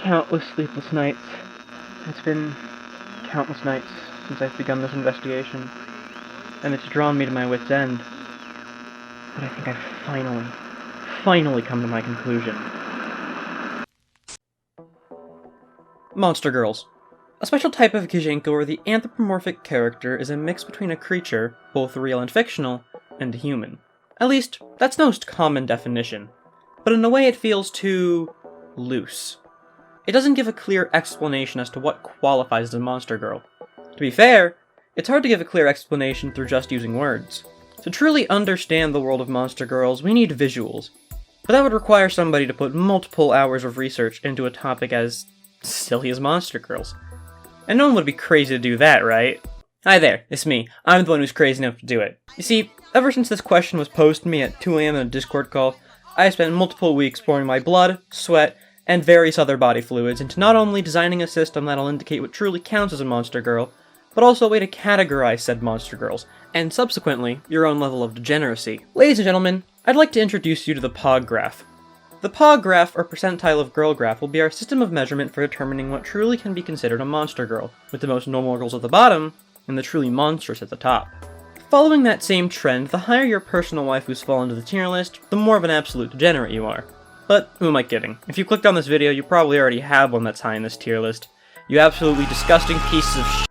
countless sleepless nights. It's been countless nights since I've begun this investigation, and it's drawn me to my wit's end. But I think I've finally come to my conclusion. Monster Girls. A special type of Kijinko where the anthropomorphic character is a mix between a creature, both real and fictional, and a human. At least, that's the most common definition. But in a way it feels too loose. It doesn't give a clear explanation as to what qualifies as a monster girl. To be fair, it's hard to give a clear explanation through just using words. To truly understand the world of monster girls, we need visuals. But that would require somebody to put multiple hours of research into a topic as silly as monster girls. And no one would be crazy to do that, right? Hi there, it's me. I'm the one who's crazy enough to do it. You see, ever since this question was posed to me at 2 AM in a Discord call, I have spent multiple weeks pouring my blood, sweat, and various other body fluids into not only designing a system that'll indicate what truly counts as a monster girl, but also a way to categorize said monster girls, and subsequently, your own level of degeneracy. Ladies and gentlemen, I'd like to introduce you to the POG graph. The POG graph, or percentile of girl graph, will be our system of measurement for determining what truly can be considered a monster girl, with the most normal girls at the bottom, and the truly monstrous at the top. Following that same trend, the higher your personal waifus fall into the tier list, the more of an absolute degenerate you are. But who am I kidding? If you clicked on this video, you probably already have one that's high in this tier list. You absolutely disgusting pieces of shit.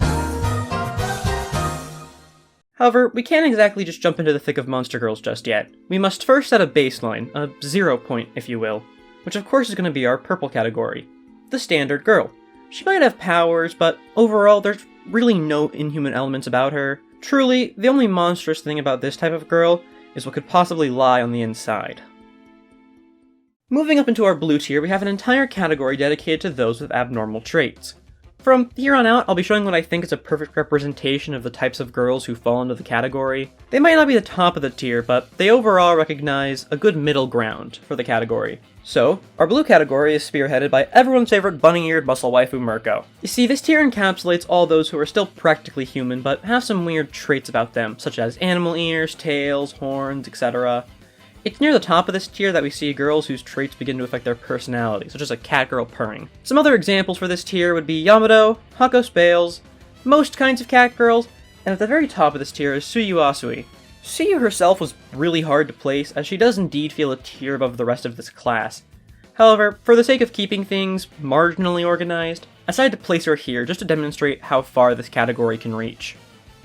However, we can't exactly just jump into the thick of monster girls just yet. We must first set a baseline, a 0 point, if you will, which of course is going to be our purple category. The standard girl. She might have powers, but overall there's really no inhuman elements about her. Truly, the only monstrous thing about this type of girl is what could possibly lie on the inside. Moving up into our blue tier, we have an entire category dedicated to those with abnormal traits. From here on out, I'll be showing what I think is a perfect representation of the types of girls who fall into the category. They might not be the top of the tier, but they overall recognize a good middle ground for the category. So, our blue category is spearheaded by everyone's favorite bunny-eared muscle waifu Mirko. You see, this tier encapsulates all those who are still practically human, but have some weird traits about them, such as animal ears, tails, horns, etc. It's near the top of this tier that we see girls whose traits begin to affect their personality, such as a cat girl purring. Some other examples for this tier would be Yamato, Hako Spales, most kinds of cat girls, and at the very top of this tier is Tsuyu Asui. Tsuyu herself was really hard to place, as she does indeed feel a tier above the rest of this class. However, for the sake of keeping things marginally organized, I decided to place her here just to demonstrate how far this category can reach.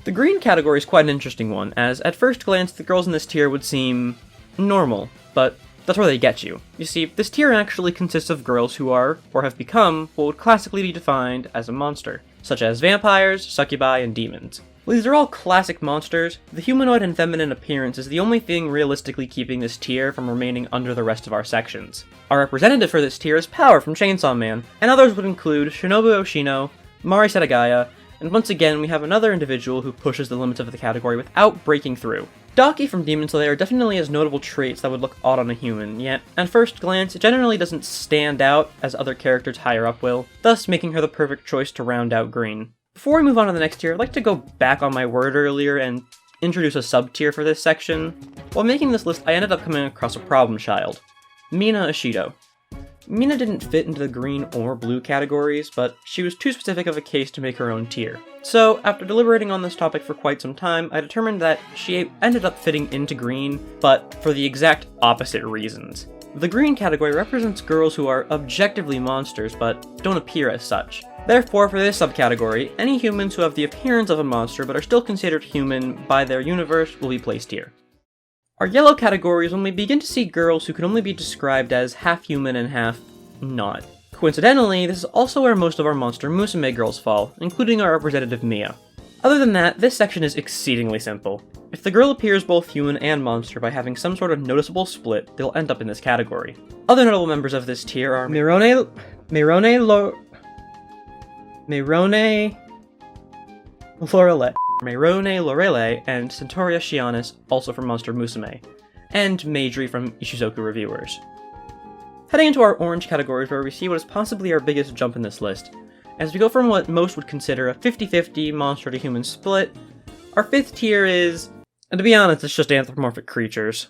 The green category is quite an interesting one, as at first glance the girls in this tier would seem normal, but that's where they get you. You see, this tier actually consists of girls who are, or have become, what would classically be defined as a monster, such as vampires, succubi, and demons. While these are all classic monsters, the humanoid and feminine appearance is the only thing realistically keeping this tier from remaining under the rest of our sections. Our representative for this tier is Power from Chainsaw Man, and others would include Shinobu Oshino, Mari Setagaya, and once again we have another individual who pushes the limits of the category without breaking through. Daki from Demon Slayer definitely has notable traits that would look odd on a human, yet at first glance it generally doesn't stand out as other characters higher up will, thus making her the perfect choice to round out green. Before we move on to the next tier, I'd like to go back on my word earlier and introduce a sub-tier for this section. While making this list, I ended up coming across a problem child, Mina Ishido. Mina didn't fit into the green or blue categories, but she was too specific of a case to make her own tier. So, after deliberating on this topic for quite some time, I determined that she ended up fitting into green, but for the exact opposite reasons. The green category represents girls who are objectively monsters, but don't appear as such. Therefore, for this subcategory, any humans who have the appearance of a monster but are still considered human by their universe will be placed here. Our yellow category is when we begin to see girls who can only be described as half human and half not. Coincidentally, this is also where most of our monster Musume girls fall, including our representative Mia. Other than that, this section is exceedingly simple. If the girl appears both human and monster by having some sort of noticeable split, they'll end up in this category. Other notable members of this tier are Mirone Lorelei, and Centauria Shianis, also from Monster Musume, and Maidri from Ishizoku Reviewers. Heading into our orange categories where we see what is possibly our biggest jump in this list. As we go from what most would consider a 50-50 monster to human split, our fifth tier is, and to be honest, it's just anthropomorphic creatures.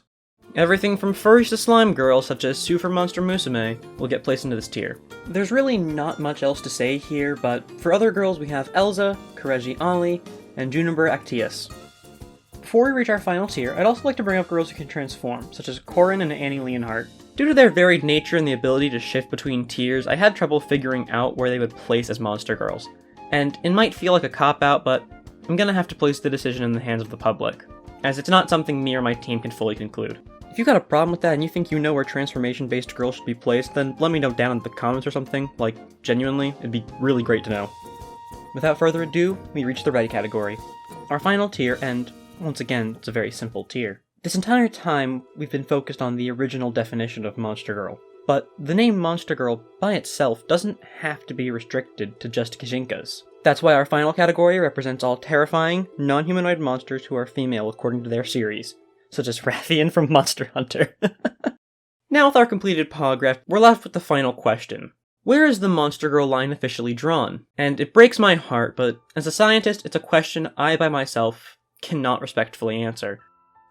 Everything from furries to slime girls, such as Super Monster Musume, will get placed into this tier. There's really not much else to say here, but for other girls we have Elsa, Kareji Ali, and Juniper Actius. Before we reach our final tier, I'd also like to bring up girls who can transform, such as Corin and Annie Leonhardt. Due to their varied nature and the ability to shift between tiers, I had trouble figuring out where they would place as monster girls. And it might feel like a cop-out, but I'm gonna have to place the decision in the hands of the public, as it's not something me or my team can fully conclude. If you got a problem with that and you think you know where transformation-based girls should be placed, then let me know down in the comments or something. Like, genuinely, it'd be really great to know. Without further ado, we reach the red category. Our final tier, and once again, it's a very simple tier. This entire time, we've been focused on the original definition of Monster Girl. But the name Monster Girl by itself doesn't have to be restricted to just Kijinkas. That's why our final category represents all terrifying, non-humanoid monsters who are female according to their series, such as Rathian from Monster Hunter. Now with our completed paragraph, we're left with the final question. Where is the Monster Girl line officially drawn? And it breaks my heart, but as a scientist, it's a question I by myself cannot respectfully answer,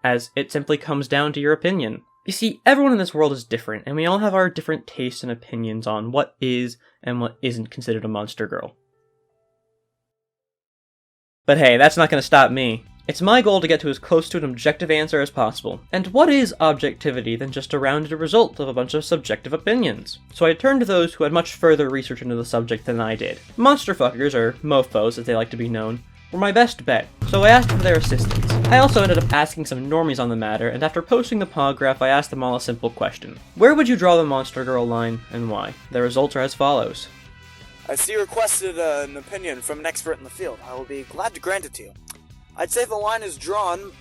as it simply comes down to your opinion. You see, everyone in this world is different, and we all have our different tastes and opinions on what is and what isn't considered a monster girl. But hey, that's not going to stop me. It's my goal to get to as close to an objective answer as possible. And what is objectivity than just a rounded result of a bunch of subjective opinions? So I turned to those who had much further research into the subject than I did. Monster fuckers, or mofos as they like to be known, were my best bet, so I asked for their assistance. I also ended up asking some normies on the matter, and after posting the paragraph I asked them all a simple question. Where would you draw the Monster Girl line, and why? The results are as follows. I see you requested an opinion from an expert in the field. I will be glad to grant it to you. I'd say the line is drawn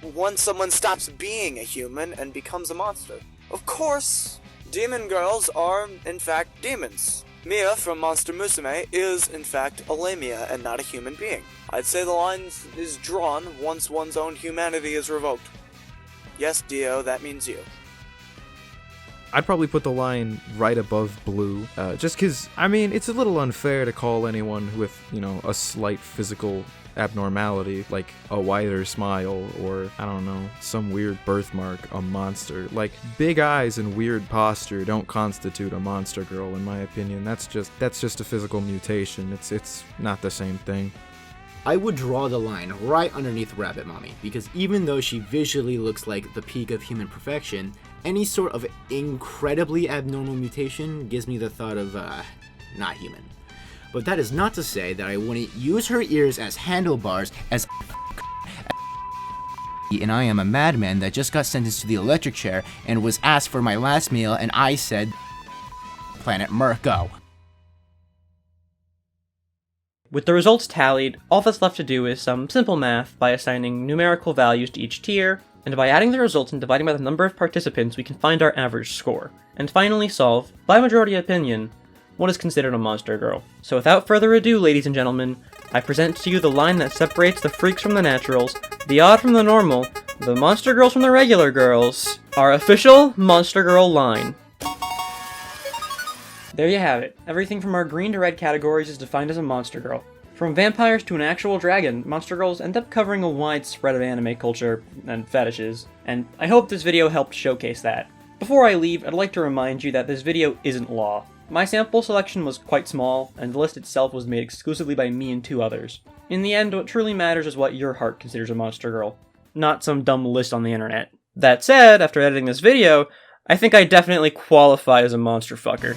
once someone stops being a human and becomes a monster. Of course, demon girls are, in fact, demons. Mia from Monster Musume is, in fact, a lamia and not a human being. I'd say the line is drawn once one's own humanity is revoked. Yes, Dio, that means you. I'd probably put the line right above blue, just because, I mean, it's a little unfair to call anyone with, a slight physical abnormality, like a wider smile, or, I don't know, some weird birthmark, a monster. Like, big eyes and weird posture don't constitute a monster girl, in my opinion. That's just a physical mutation. It's not the same thing. I would draw the line right underneath Rabbit Mommy, because even though she visually looks like the peak of human perfection, any sort of incredibly abnormal mutation gives me the thought of, not human. But that is not to say that I wouldn't use her ears as handlebars as and I am a madman that just got sentenced to the electric chair and was asked for my last meal and I said, Planet Mirko. With the results tallied, all that's left to do is some simple math by assigning numerical values to each tier, and by adding the results and dividing by the number of participants we can find our average score, and finally solve, by majority opinion, what is considered a monster girl. So without further ado, ladies and gentlemen, I present to you the line that separates the freaks from the naturals, the odd from the normal, the monster girls from the regular girls, our official monster girl line. There you have it. Everything from our green to red categories is defined as a monster girl. From vampires to an actual dragon, monster girls end up covering a wide spread of anime culture and fetishes, and I hope this video helped showcase that. Before I leave, I'd like to remind you that this video isn't law. My sample selection was quite small, and the list itself was made exclusively by me and 2 others. In the end, what truly matters is what your heart considers a monster girl, not some dumb list on the internet. That said, after editing this video, I think I definitely qualify as a monster fucker.